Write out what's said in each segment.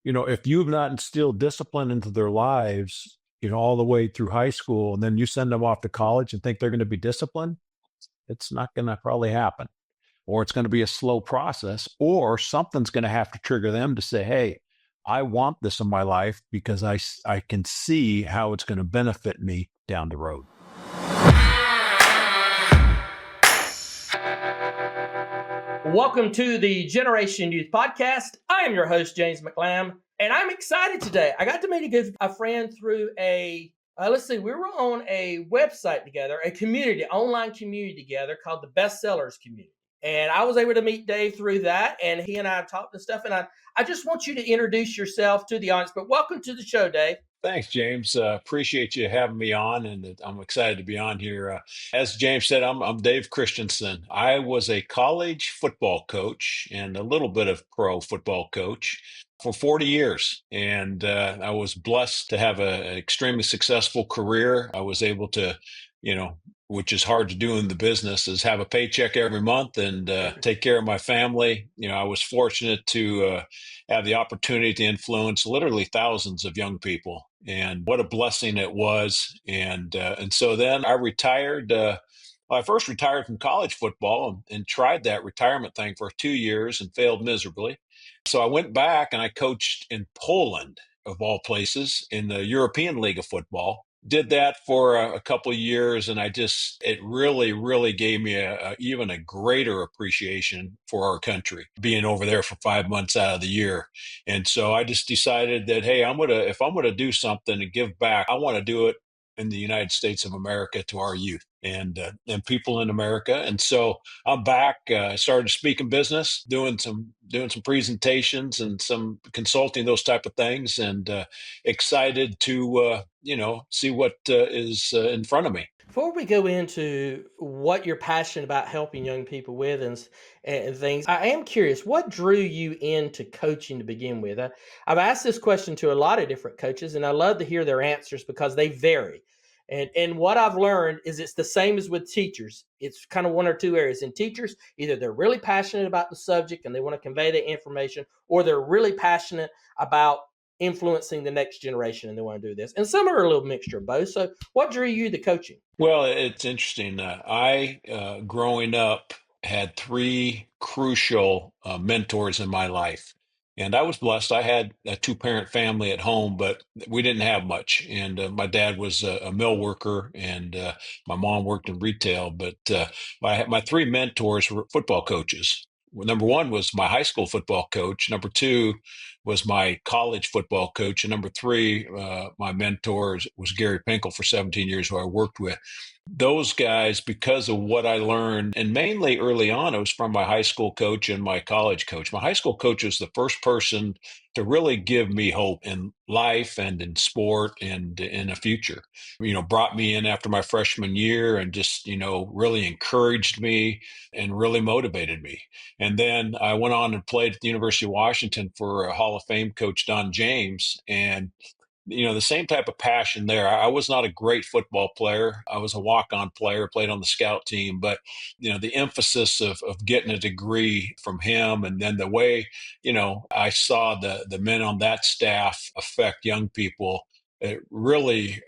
if you've not instilled discipline into their lives, all the way through high school, and then you send them off to college and think they're going to be disciplined, it's not going to probably happen. Or it's going to be a slow process, or something's going to have to trigger them to say, hey, I want this in my life because I can see how it's going to benefit me down the road. Welcome to the Generation Youth Podcast. I am your host, James McLamb, and I'm excited today. I got to meet a friend through we were on a website together, a community, online community together called the Bestsellers Community. And I was able to meet Dave through that, and he and I talked and stuff. And I just want you to introduce yourself to the audience, but welcome to the show, Dave. Thanks, James. Appreciate you having me on, and I'm excited to be on here. As James said, I'm Dave Christensen. I was a college football coach and a little bit of pro football coach for 40 years, and I was blessed to have an extremely successful career. I was able to, which is hard to do in the business, is have a paycheck every month and take care of my family. I was fortunate to have the opportunity to influence literally thousands of young people. And what a blessing it was. And so then I retired. I first retired from college football and tried that retirement thing for 2 years and failed miserably. So I went back and I coached in Poland, of all places, in the European League of Football. Did that for a couple of years, and it really, really gave me even a greater appreciation for our country, being over there for 5 months out of the year. And so I just decided that, hey, if I'm gonna do something and give back, I want to do it in the United States of America to our youth and people in America. And so I'm back. I started speaking business, doing some presentations and some consulting, those type of things, and excited to see what is in front of me. Before we go into what you're passionate about helping young people with and things, I am curious, what drew you into coaching to begin with? I've asked this question to a lot of different coaches, and I love to hear their answers because they vary. And what I've learned is it's the same as with teachers. It's kind of one or two areas. In teachers, either they're really passionate about the subject and they want to convey the information, or they're really passionate about influencing the next generation and they want to do this. And some are a little mixture of both. So what drew you to coaching? Well, it's interesting. Growing up, had three crucial mentors in my life. And I was blessed. I had a two-parent family at home, but we didn't have much. And my dad was a mill worker, and my mom worked in retail. But my three mentors were football coaches. Number one was my high school football coach. Number two was my college football coach. And number three, my mentor was Gary Pinkel for 17 years, who I worked with. Those guys, because of what I learned, and mainly early on, it was from my high school coach and my college coach. My high school coach was the first person to really give me hope in life and in sport and in a future. Brought me in after my freshman year and just, really encouraged me and really motivated me. And then I went on and played at the University of Washington for a Hall of Fame coach, Don James. And the same type of passion there. I was not a great football player. I was a walk-on player, played on the scout team, but the emphasis of getting a degree from him, and then the way I saw the men on that staff affect young people. It really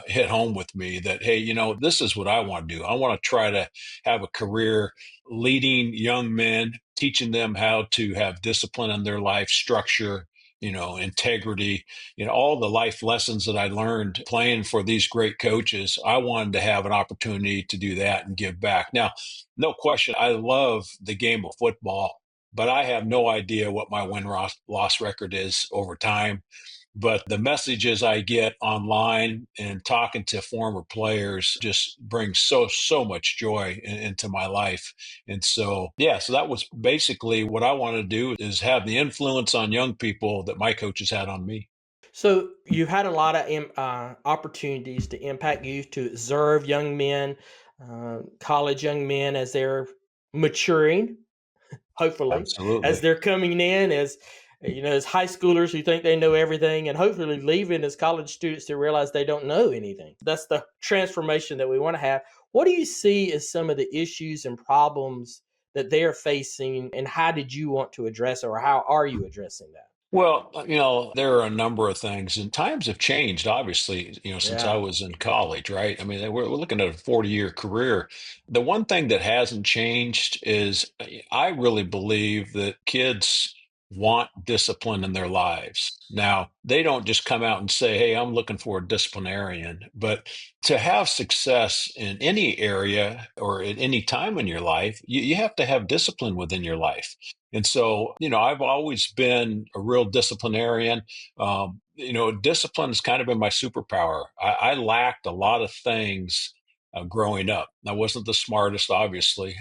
hit home with me that, hey, this is what I want to do. I want to try to have a career leading young men, teaching them how to have discipline in their life, structure, integrity, all the life lessons that I learned playing for these great coaches. I wanted to have an opportunity to do that and give back. Now, no question, I love the game of football, but I have no idea what my win-loss record is over time. But the messages I get online and talking to former players just brings so much joy into my life. And so, so that was basically what I wanted to do, is have the influence on young people that my coaches had on me. So you've had a lot of opportunities to impact youth, to observe young men, college young men as they're maturing, hopefully, as Absolutely. they're coming in as high schoolers who think they know everything, and hopefully leaving as college students to realize they don't know anything. That's the transformation that we want to have. What do you see as some of the issues and problems that they are facing, and how did you want to address it, or how are you addressing that? Well, there are a number of things, and times have changed, obviously, since I Yeah. was in college, right? I mean, we're looking at a 40-year career. The one thing that hasn't changed is I really believe that kids want discipline in their lives. Now, they don't just come out and say, "Hey, I'm looking for a disciplinarian," but to have success in any area or at any time in your life, you have to have discipline within your life. And so, I've always been a real disciplinarian. Discipline has kind of been my superpower. I lacked a lot of things growing up. I wasn't the smartest, obviously,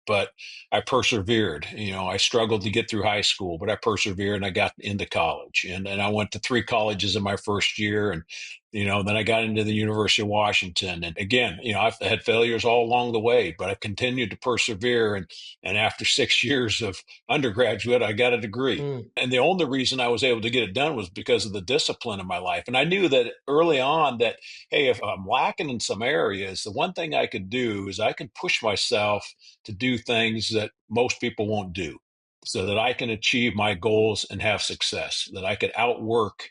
but I persevered. I struggled to get through high school, but I persevered and I got into college. And I went to three colleges in my first year. And then I got into the University of Washington. And again, I've had failures all along the way, but I continued to persevere. And after 6 years of undergraduate, I got a degree. Mm. And the only reason I was able to get it done was because of the discipline in my life. And I knew that early on that, hey, if I'm lacking in some areas, the one thing I could do is I can push myself to do things that most people won't do so that I can achieve my goals and have success, that I could outwork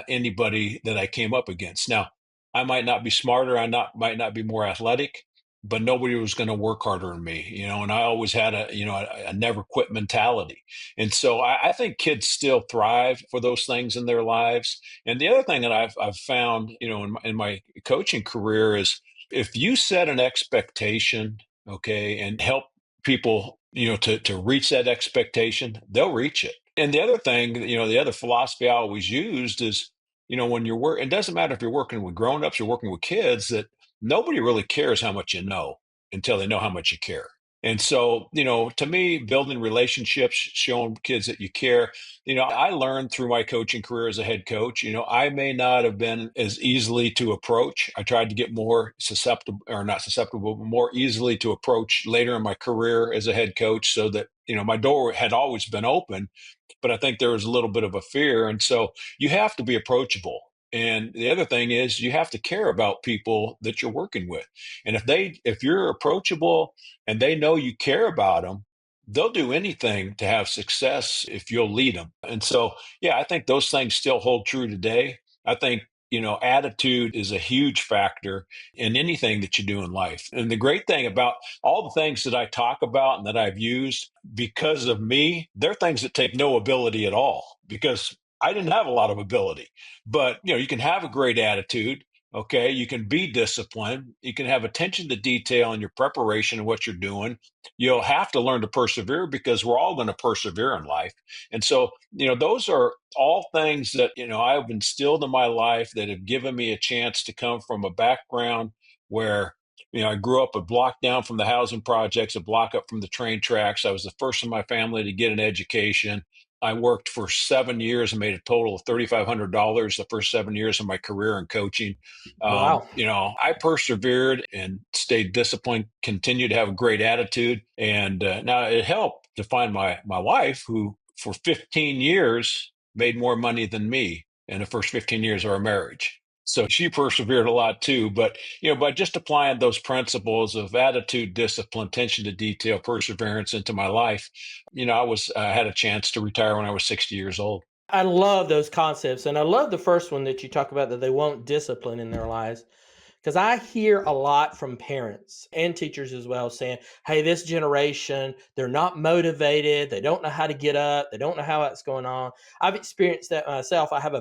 anybody that I came up against. Now, I might not be smarter, might not be more athletic, but nobody was going to work harder than me, and I always had a never quit mentality. And so I think kids still thrive for those things in their lives. And the other thing that I've found, in my coaching career is if you set an expectation, okay, and help people, to reach that expectation, they'll reach it. And the other thing, the other philosophy I always used is, when you're working, it doesn't matter if you're working with grown-ups, you're working with kids, that nobody really cares how much you know until they know how much you care. And so, to me, building relationships, showing kids that you care, I learned through my coaching career as a head coach, I may not have been as easily to approach. I tried to get more susceptible, or not susceptible, but more easily to approach later in my career as a head coach so that, my door had always been open, but I think there was a little bit of a fear. And so you have to be approachable. And the other thing is you have to care about people that you're working with. And if you're approachable and they know you care about them, they'll do anything to have success if you'll lead them. And so, yeah, I think those things still hold true today. I think, attitude is a huge factor in anything that you do in life. And the great thing about all the things that I talk about and that I've used because of me, they're things that take no ability at all because I didn't have a lot of ability. But, you can have a great attitude. Okay. You can be disciplined. You can have attention to detail in your preparation of what you're doing. You'll have to learn to persevere because we're all going to persevere in life. And so, those are all things that, I've instilled in my life that have given me a chance to come from a background where, I grew up a block down from the housing projects, a block up from the train tracks. I was the first in my family to get an education. I worked for 7 years and made a total of $3,500 the first 7 years of my career in coaching. Wow. I persevered and stayed disciplined, continued to have a great attitude. And now it helped to find my wife, who for 15 years made more money than me in the first 15 years of our marriage. So she persevered a lot too. But, by just applying those principles of attitude, discipline, attention to detail, perseverance into my life, I had a chance to retire when I was 60 years old. I love those concepts. And I love the first one that you talk about, that they want discipline in their lives. Because I hear a lot from parents and teachers as well saying, hey, this generation, they're not motivated. They don't know how to get up. They don't know how that's going on. I've experienced that myself. I have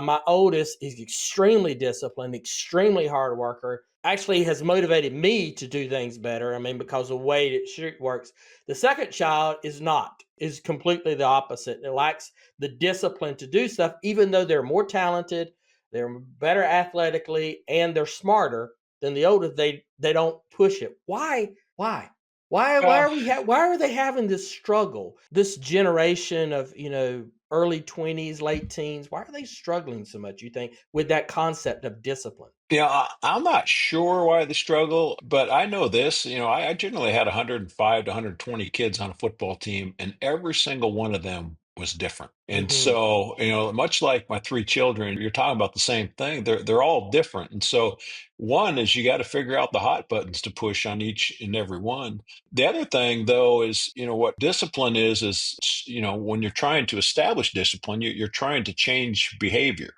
my oldest is extremely disciplined, extremely hard worker. Actually, has motivated me to do things better. I mean, because the way it works. The second child is not, is completely the opposite. It lacks the discipline to do stuff, even though they're more talented, they're better athletically, and they're smarter than the older. They don't push it. Why? Why Well, are why are they having this struggle? This generation of, early 20s, late teens, why are they struggling so much, you think, with that concept of discipline? I'm not sure why the struggle, but I know this. I generally had 105 to 120 kids on a football team, and every single one of them was different. And Hmm. so, much like my three children, you're talking about the same thing. They're all different. And so one is you got to figure out the hot buttons to push on each and every one. The other thing though is, what discipline is, when you're trying to establish discipline, you're trying to change behavior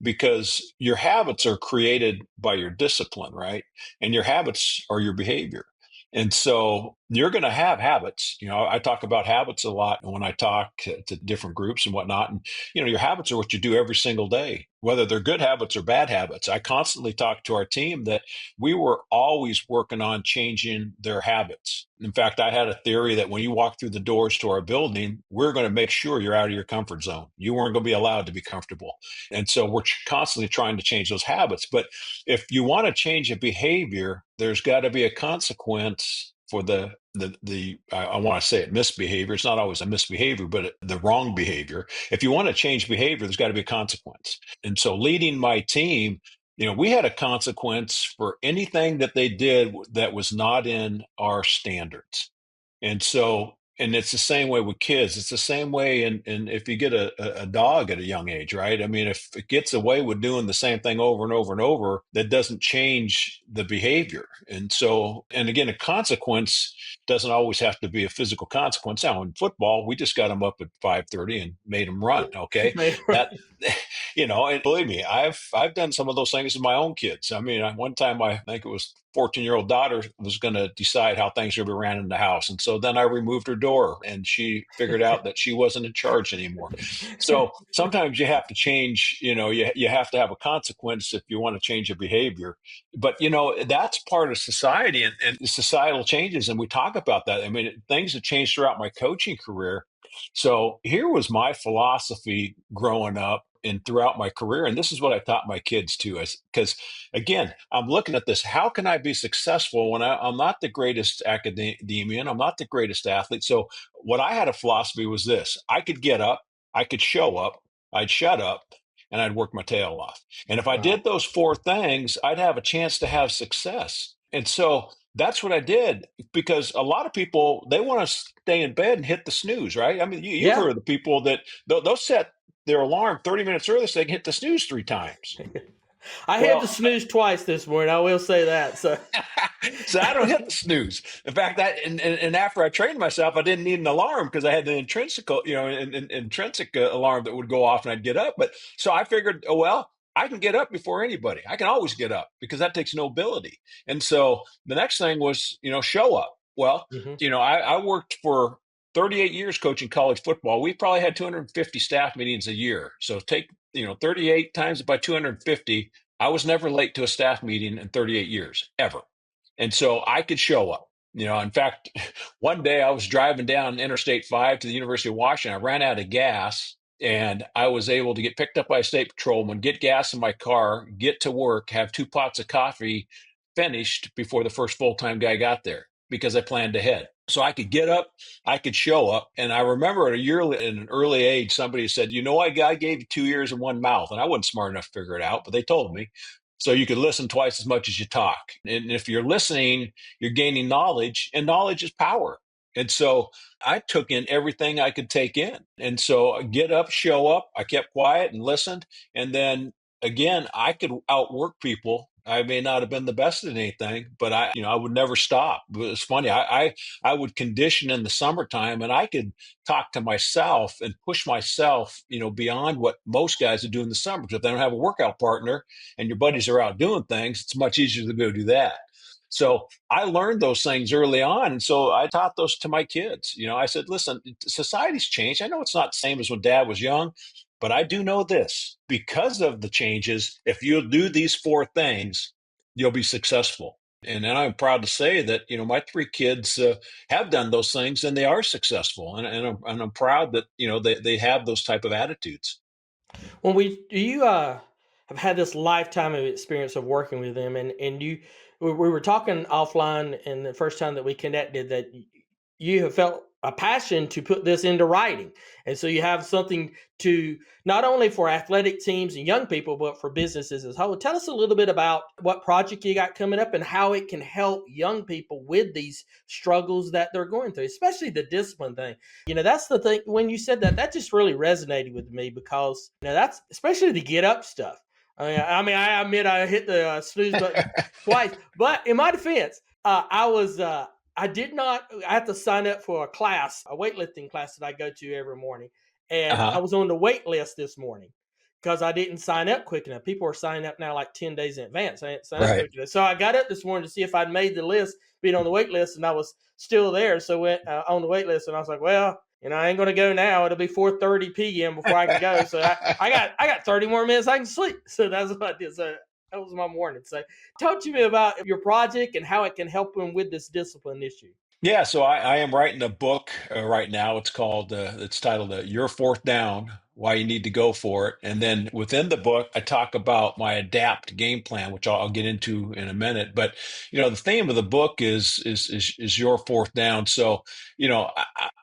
because your habits are created by your discipline, right? And your habits are your behavior. And so you're going to have habits. I talk about habits a lot when I talk to different groups and whatnot. And, your habits are what you do every single day, whether they're good habits or bad habits. I constantly talk to our team that we were always working on changing their habits. In fact, I had a theory that when you walk through the doors to our building, we're going to make sure you're out of your comfort zone. You weren't going to be allowed to be comfortable. And so we're constantly trying to change those habits. But if you want to change a behavior, there's got to be a consequence for I want to say it misbehavior. It's not always a misbehavior, but the wrong behavior. If you want to change behavior, there's got to be a consequence. And so leading my team, we had a consequence for anything that they did that was not in our standards. And so, and it's the same way with kids. It's the same way and if you get a dog at a young age, right? I mean, if it gets away with doing the same thing over and over and over, that doesn't change the behavior. And so, and again, a consequence doesn't always have to be a physical consequence. Now, in football, we just got them up at 5:30 and made them run. Okay, that and believe me, I've done some of those things with my own kids. I mean, one time I think it was 14-year-old daughter was going to decide how things should be ran in the house. And so then I removed her door and she figured out that she wasn't in charge anymore. So sometimes you have to change, you have to have a consequence if you want to change a behavior. But, that's part of society and societal changes. And we talk about that. I mean, things have changed throughout my coaching career. So here was my philosophy growing up and throughout my career. And this is what I taught my kids too, because again, I'm looking at this. How can I be successful when I'm not the greatest academician? I'm not the greatest athlete. So what I had a philosophy was this: I could get up, I could show up, I'd shut up, and I'd work my tail off. And if I Wow. did those four things, I'd have a chance to have success. And so that's what I did because a lot of people, they want to stay in bed and hit the snooze, right? I mean, you've Yeah. heard of the people that they'll set their alarm 30 minutes early so they can hit the snooze three times. I had to Well, snooze twice this morning. I will say that. So so I don't hit the snooze. In fact, and after I trained myself, I didn't need an alarm because I had the intrinsic alarm that would go off and I'd get up. But so I figured, oh well, I can get up before anybody. I can always get up because that takes nobility. And so the next thing was, show up. Well, hmm. I worked for 38 years coaching college football. We probably had 250 staff meetings a year. So take 38 times it by 250. I was never late to a staff meeting in 38 years, ever. And so I could show up. In fact, one day I was driving down Interstate 5 to the University of Washington. I ran out of gas and I was able to get picked up by a state patrolman, get gas in my car, get to work, have 2 pots of coffee finished before the first full time guy got there because I planned ahead. So I could get up, I could show up. And I remember at an early age, somebody said, I gave you 2 ears and one mouth. And I wasn't smart enough to figure it out, but they told me. So you could listen twice as much as you talk. And if you're listening, you're gaining knowledge, and knowledge is power. And so I took in everything I could take in. And so get up, show up. I kept quiet and listened. And then again, I could outwork people. I may not have been the best at anything, but I would never stop. It was funny. I would condition in the summertime and I could talk to myself and push myself, beyond what most guys would do in the summer. Because if they don't have a workout partner and your buddies are out doing things, it's much easier to go do that. So I learned those things early on. And so I taught those to my kids. I said, listen, society's changed. I know it's not the same as when dad was young, but I do know this: because of the changes, if you'll do these four things, you'll be successful. And I'm proud to say that, my three kids have done those things and they are successful. And I'm proud that, they have those type of attitudes. when you have had this lifetime of experience of working with them, and we were talking offline, and the first time that we connected, that you have felt a passion to put this into writing. And so you have something to not only for athletic teams and young people, but for businesses as a whole. Tell us a little bit about what project you got coming up and how it can help young people with these struggles that they're going through, especially the discipline thing. That's the thing. When you said that, that just really resonated with me because, that's especially the get up stuff. I admit I hit the snooze button twice, but in my defense, I did not. I have to sign up for a class, a weightlifting class that I go to every morning, and I Uh-huh. was on the wait list this morning because I didn't sign up quick enough. People are signing up now like 10 days in advance. I didn't sign up Right. quick enough, so I got up this morning to see if I'd made the list, being on the wait list, and I was still there. So went on the wait list, and I was like, well. I ain't gonna go now. It'll be 4:30 p.m. before I can go. So I got 30 more minutes I can sleep. So that's what I did. So that was my morning. So talk to me about your project and how it can help them with this discipline issue. Yeah, so I am writing a book right now. It's titled Your Fourth Down, Why You Need to Go For It. And then within the book, I talk about my adapt game plan, which I'll get into in a minute. But the theme of the book is your fourth down. So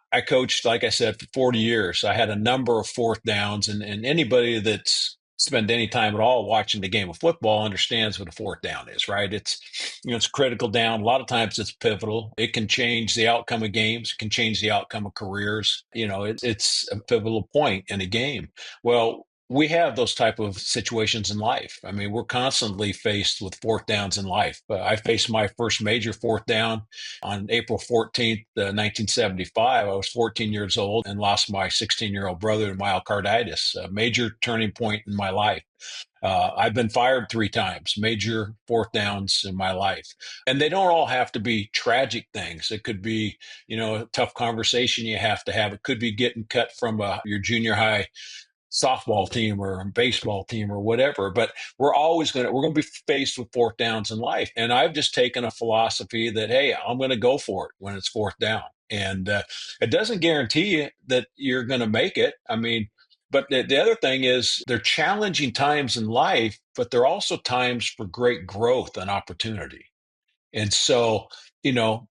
I coached, like I said, for 40 years. I had a number of fourth downs, and anybody that's spent any time at all watching the game of football understands what a fourth down is, right? It's a critical down. A lot of times it's pivotal. It can change the outcome of games. It can change the outcome of careers. It's a pivotal point in a game. Well, we have those type of situations in life. I mean, we're constantly faced with fourth downs in life. I faced my first major fourth down on April 14th, 1975. I was 14 years old and lost my 16-year-old brother to myocarditis, a major turning point in my life. I've been fired 3 times, major fourth downs in my life. And they don't all have to be tragic things. It could be, a tough conversation you have to have. It could be getting cut from your junior high softball team or baseball team or whatever. But we're going to be faced with fourth downs in life. And I've just taken a philosophy that, hey, I'm going to go for it when it's fourth down. And it doesn't guarantee you that you're going to make it. I mean, but the other thing is they're challenging times in life, but they're also times for great growth and opportunity. And so,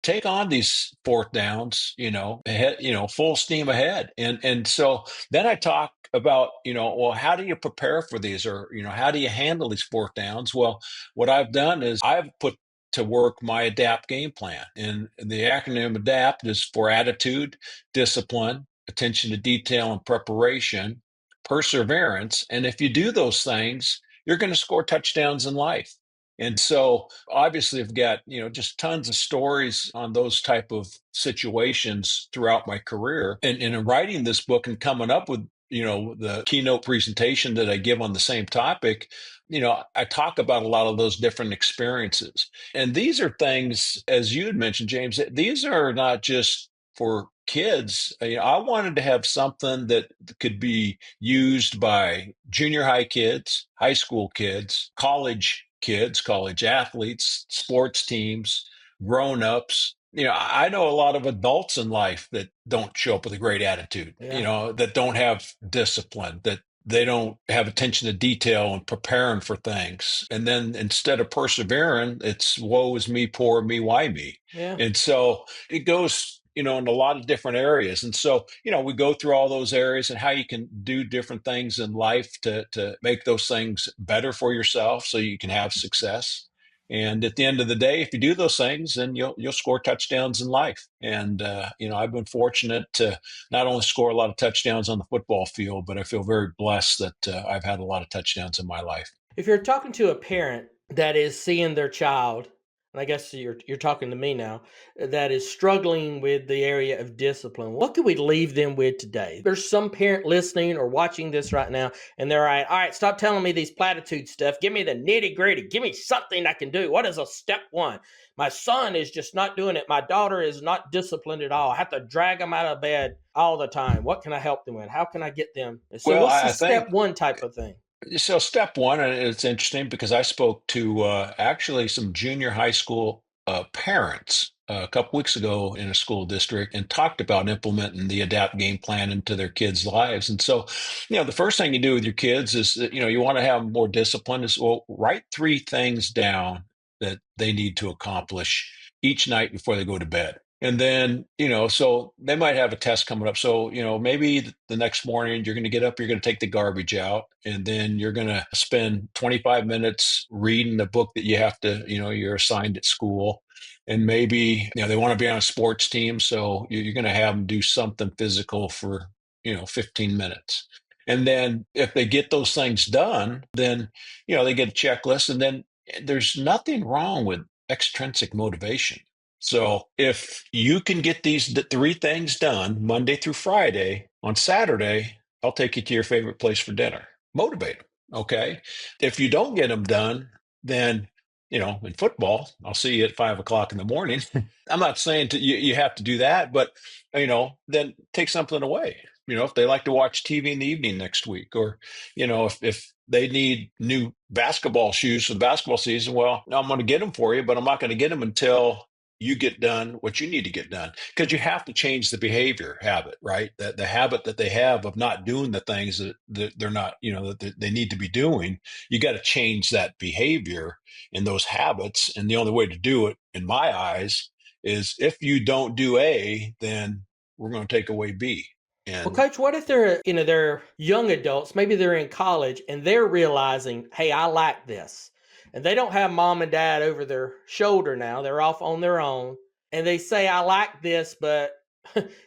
take on these fourth downs, ahead, full steam ahead. And so then I talk about, well, how do you prepare for these, or, how do you handle these fourth downs? Well, what I've done is I've put to work my adapt game plan. And the acronym adapt is for attitude, discipline, attention to detail and preparation, perseverance. And if you do those things, you're going to score touchdowns in life. And so obviously I've got, just tons of stories on those type of situations throughout my career. And in writing this book and coming up with, the keynote presentation that I give on the same topic, I talk about a lot of those different experiences. And these are things, as you had mentioned, James, these are not just for kids. I wanted to have something that could be used by junior high kids, high school kids, college kids, college athletes, sports teams, grown-ups. I know a lot of adults in life that don't show up with a great attitude, Yeah. that don't have discipline, that they don't have attention to detail and preparing for things. And then instead of persevering, it's woe is me, poor me, why me? Yeah. And so it goes, in a lot of different areas. And so, we go through all those areas and how you can do different things in life to make those things better for yourself so you can have success. And at the end of the day, if you do those things, then you'll score touchdowns in life. And I've been fortunate to not only score a lot of touchdowns on the football field, but I feel very blessed that I've had a lot of touchdowns in my life. If you're talking to a parent that is seeing their child, and I guess you're talking to me now, that is struggling with the area of discipline, what could we leave them with today? There's some parent listening or watching this right now, and they're all right, stop telling me these platitude stuff. Give me the nitty gritty. Give me something I can do. What is a step one? My son is just not doing it. My daughter is not disciplined at all. I have to drag them out of bed all the time. What can I help them with? How can I get them? So, Well, what's the I step think one type of thing? so. Step one, and it's interesting because I spoke to actually some junior high school parents a couple weeks ago in a school district and talked about implementing the adapt game plan into their kids' lives. And so, the first thing you do with your kids is that, you want to have more discipline is, well, write 3 things down that they need to accomplish each night before they go to bed. And then, so they might have a test coming up. So, maybe the next morning you're going to get up, you're going to take the garbage out, and then you're going to spend 25 minutes reading the book that you have to, you're assigned at school. And maybe, they want to be on a sports team. So you're going to have them do something physical for, 15 minutes. And then if they get those things done, then, they get a checklist. And then there's nothing wrong with extrinsic motivation. So if you can get these three things done Monday through Friday, on Saturday, I'll take you to your favorite place for dinner. Motivate them. Okay. If you don't get them done, then, in football, I'll see you at 5 o'clock in the morning. I'm not saying you have to do that, but, then take something away. If they like to watch TV in the evening next week, or, if they need new basketball shoes for the basketball season, well, I'm going to get them for you, but I'm not going to get them until you get done what you need to get done, because you have to change the behavior habit, right? That the habit that they have of not doing the things that they're not, that they need to be doing. You got to change that behavior and those habits. And the only way to do it, in my eyes, is if you don't do A, then we're going to take away B. Well, And coach, what if they're young adults, maybe they're in college and they're realizing, hey, I like this. And they don't have mom and dad over their shoulder now. They're off on their own. And they say, I like this, but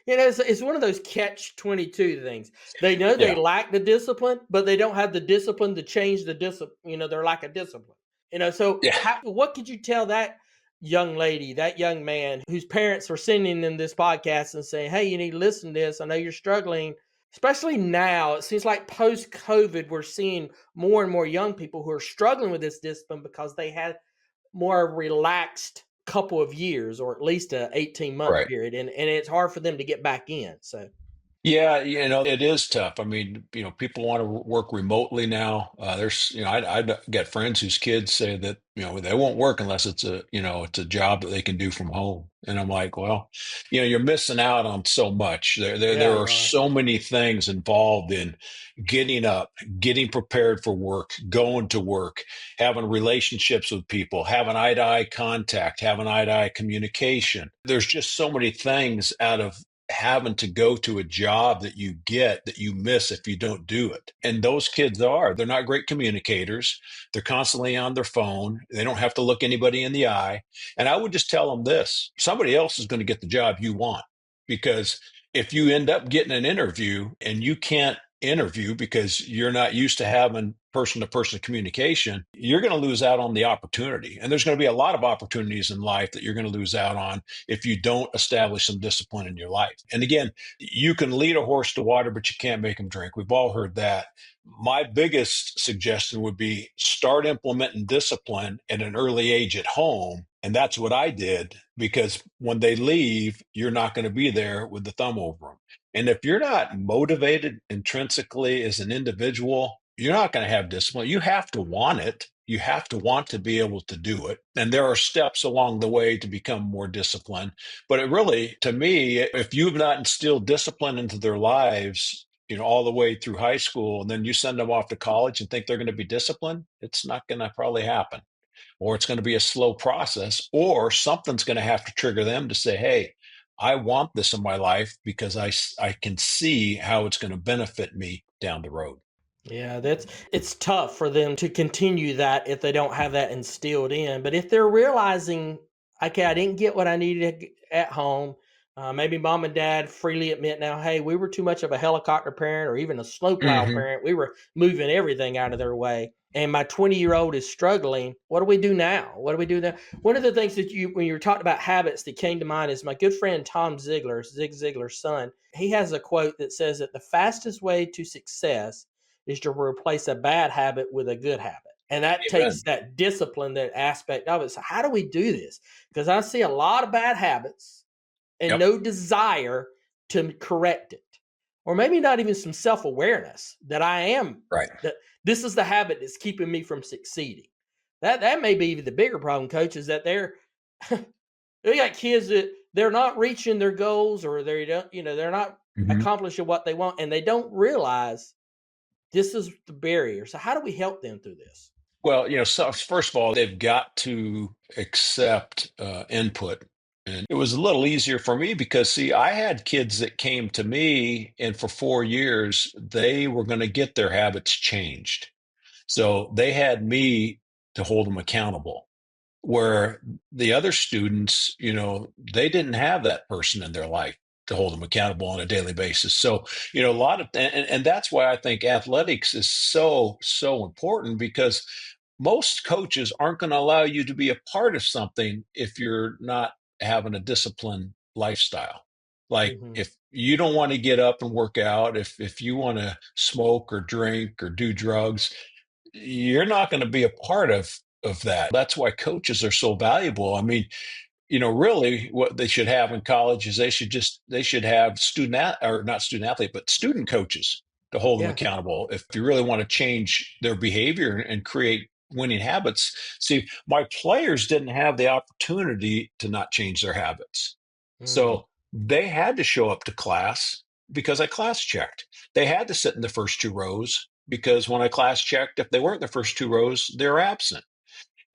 it's one of those catch 22 things. They know they yeah, lack the discipline, but they don't have the discipline to change the discipline. They're lack of discipline. So yeah, what could you tell that young lady, that young man whose parents are sending them this podcast and saying, hey, you need to listen to this. I know you're struggling, especially now. It seems like post COVID, we're seeing more and more young people who are struggling with this discipline because they had more relaxed couple of years, or at least a 18-month right. period. And it's hard for them to get back in. So Yeah, it is tough. I mean, people want to work remotely now. There's, I got friends whose kids say that, they won't work unless it's a job that they can do from home. And I'm like, well, you're missing out on so much. yeah, There are you are. so many things involved in getting up, getting prepared for work, going to work, having relationships with people, having eye-to-eye contact, having eye-to-eye communication. There's just so many things out of having to go to a job that you get that you miss if you don't do it. And those kids they're not great communicators. They're constantly on their phone. They don't have to look anybody in the eye. And I would just tell them this: somebody else is going to get the job you want. Because if you end up getting an interview and you can't interview because you're not used to having person to person communication, you're going to lose out on the opportunity. And there's going to be a lot of opportunities in life that you're going to lose out on if you don't establish some discipline in your life. And again, you can lead a horse to water, but you can't make him drink. We've all heard that. My biggest suggestion would be start implementing discipline at an early age at home. And that's what I did, because when they leave, you're not going to be there with the thumb over them. And if you're not motivated intrinsically as an individual, you're not going to have discipline. You have to want it. You have to want to be able to do it. And there are steps along the way to become more disciplined. But it really, to me, if you've not instilled discipline into their lives, all the way through high school, and then you send them off to college and think they're going to be disciplined, it's not going to probably happen. Or it's going to be a slow process, or something's going to have to trigger them to say, hey, I want this in my life because I can see how it's going to benefit me down the road. Yeah, it's tough for them to continue that if they don't have that instilled in. But if they're realizing, okay, I didn't get what I needed at home, maybe mom and dad freely admit now, hey, we were too much of a helicopter parent or even a snowplow Hmm. parent. We were moving everything out of their way. And my 20-year-old is struggling. What do we do now? What do we do now? One of the things that when you were talking about habits that came to mind is my good friend Tom Ziegler, Zig Ziglar's son. He has a quote that says that the fastest way to success is to replace a bad habit with a good habit. And that takes Amen. that discipline, that aspect of it. So, how do we do this? Because I see a lot of bad habits and Yep. no desire to correct it. Or maybe not even some self awareness that Right. that this is the habit that's keeping me from succeeding. That may be the bigger problem, coach, is that they got kids that they're not reaching their goals, or they don't, they're not Hmm. accomplishing what they want, and they don't realize this is the barrier. So how do we help them through this? Well, so first of all, they've got to accept input And it was a little easier for me because, see, I had kids that came to me, and for 4 years, they were going to get their habits changed. So they had me to hold them accountable. Where the other students, they didn't have that person in their life to hold them accountable on a daily basis. So, a lot of, and that's why I think athletics is so, so important, because most coaches aren't going to allow you to be a part of something if you're not having a disciplined lifestyle. Like, Hmm. if you don't want to get up and work out, if you want to smoke or drink or do drugs, you're not going to be a part of that. That's why coaches are so valuable. I mean, really what they should have in college is they should have or not student athlete, but student coaches to hold them Yeah. accountable if you really want to change their behavior and create winning habits. See, my players didn't have the opportunity to not change their habits. Mm. So they had to show up to class because I class checked. They had to sit in the first two rows because when I class checked, if they weren't in the first two rows, they're absent,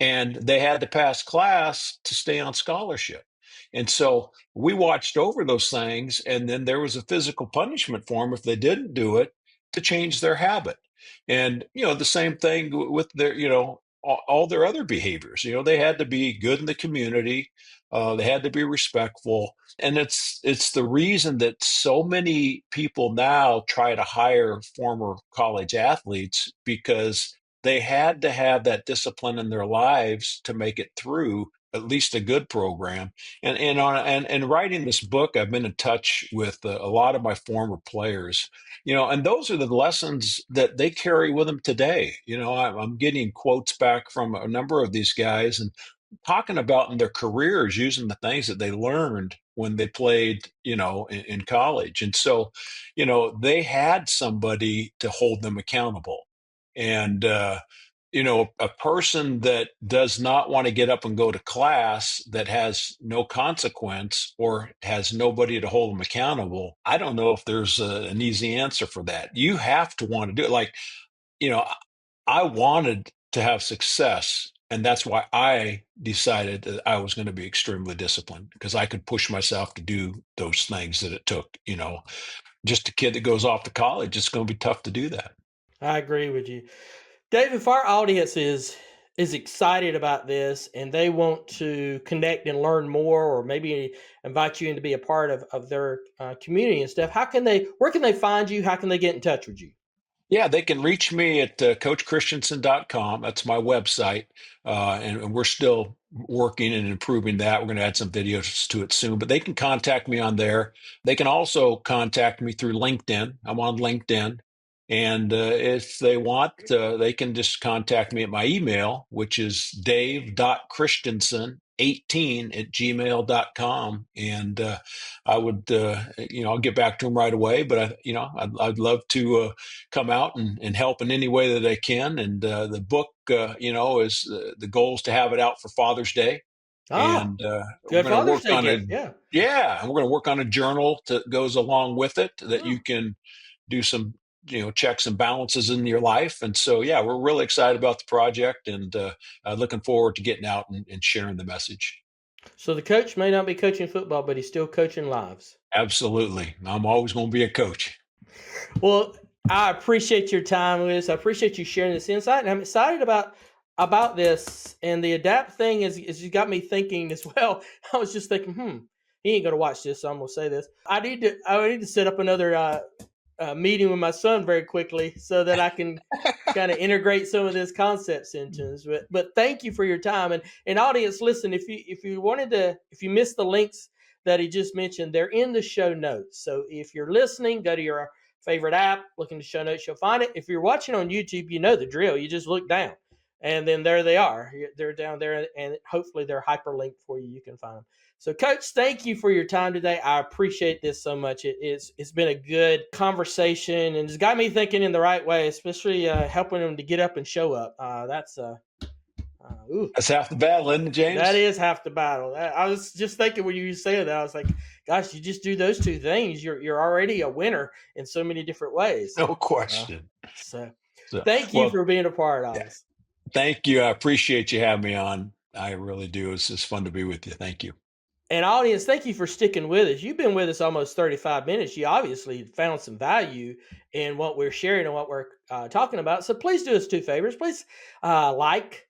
and they had to pass class to stay on scholarship. And so we watched over those things, and then there was a physical punishment for them if they didn't do it, to change their habit. And the same thing with their all their other behaviors. They had to be good in the community. They had to be respectful, and it's the reason that so many people now try to hire former college athletes, because they had to have that discipline in their lives to make it through at least a good program. And writing this book, I've been in touch with a lot of my former players, and those are the lessons that they carry with them today. I'm getting quotes back from a number of these guys, and talking about in their careers using the things that they learned when they played, in college. And so, they had somebody to hold them accountable. And, a person that does not want to get up and go to class, that has no consequence or has nobody to hold them accountable, I don't know if there's an easy answer for that. You have to want to do it. Like, you know, I wanted to have success. And that's why I decided that I was going to be extremely disciplined, because I could push myself to do those things that it took. Just a kid that goes off to college, it's going to be tough to do that. I agree with you. Dave, if our audience is excited about this and they want to connect and learn more, or maybe invite you in to be a part of their community and stuff, where can they find you? How can they get in touch with you? Yeah, they can reach me at coachchristensen.com. That's my website. And we're still working and improving that. We're going to add some videos to it soon, but they can contact me on there. They can also contact me through LinkedIn. I'm on LinkedIn. And if they want, they can just contact me at my email, which is dave.christensen18@gmail.com. And I would, I'll get back to them right away, but I'd love to come out and help in any way that I can. And the book, is the goal is to have it out for Father's Day, Ah, and we're good going to Father's work Day on a gift. Yeah. yeah, and we're going to work on a journal that goes along with it, that you Oh. can do some checks and balances in your life. And so, yeah, we're really excited about the project, and looking forward to getting out and sharing the message. So the coach may not be coaching football, but he's still coaching lives. Absolutely, I'm always going to be a coach. Well, I appreciate your time with this. I appreciate you sharing this insight, and I'm excited about this. And the adapt thing is you got me thinking as well. I was just thinking, he ain't gonna watch this, so I'm gonna say this. I need to set up another meeting with my son very quickly so that I can kind of integrate some of these concepts into this. But thank you for your time, and audience, listen. If you missed the links that he just mentioned, they're in the show notes. So if you're listening, go to your favorite app, look in the show notes, you'll find it. If you're watching on YouTube, you know the drill. You just look down, and then there they are. They're down there, and hopefully they're hyperlinked for you. You can find them. So, Coach, thank you for your time today. I appreciate this so much. It's been a good conversation, and it's got me thinking in the right way, especially helping them to get up and show up. Ooh, That's half the battle, isn't it, that James? is half the battle. I was just thinking when you were saying that, I was like, gosh, you just do those two things, you're already a winner in so many different ways. No Uh, question. so, So, thank you well, for being a part of yeah, this. thank you. I appreciate you having me on. I really do. It's fun to be with you. Thank you. And audience, thank you for sticking with us. You've been with us almost 35 minutes. You obviously found some value in what we're sharing and what we're talking about. So please do us two favors. Please like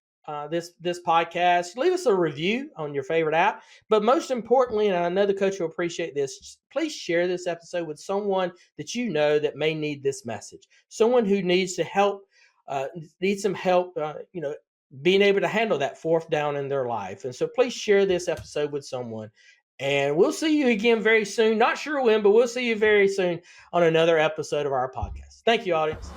this podcast. Leave us a review on your favorite app. But most importantly, and I know the coach will appreciate this, please share this episode with someone that you know that may need this message. Someone who needs to help, needs some help, being able to handle that fourth down in their life. And so please share this episode with someone. And we'll see you again very soon. Not sure when, but we'll see you very soon on another episode of our podcast. Thank you, audience.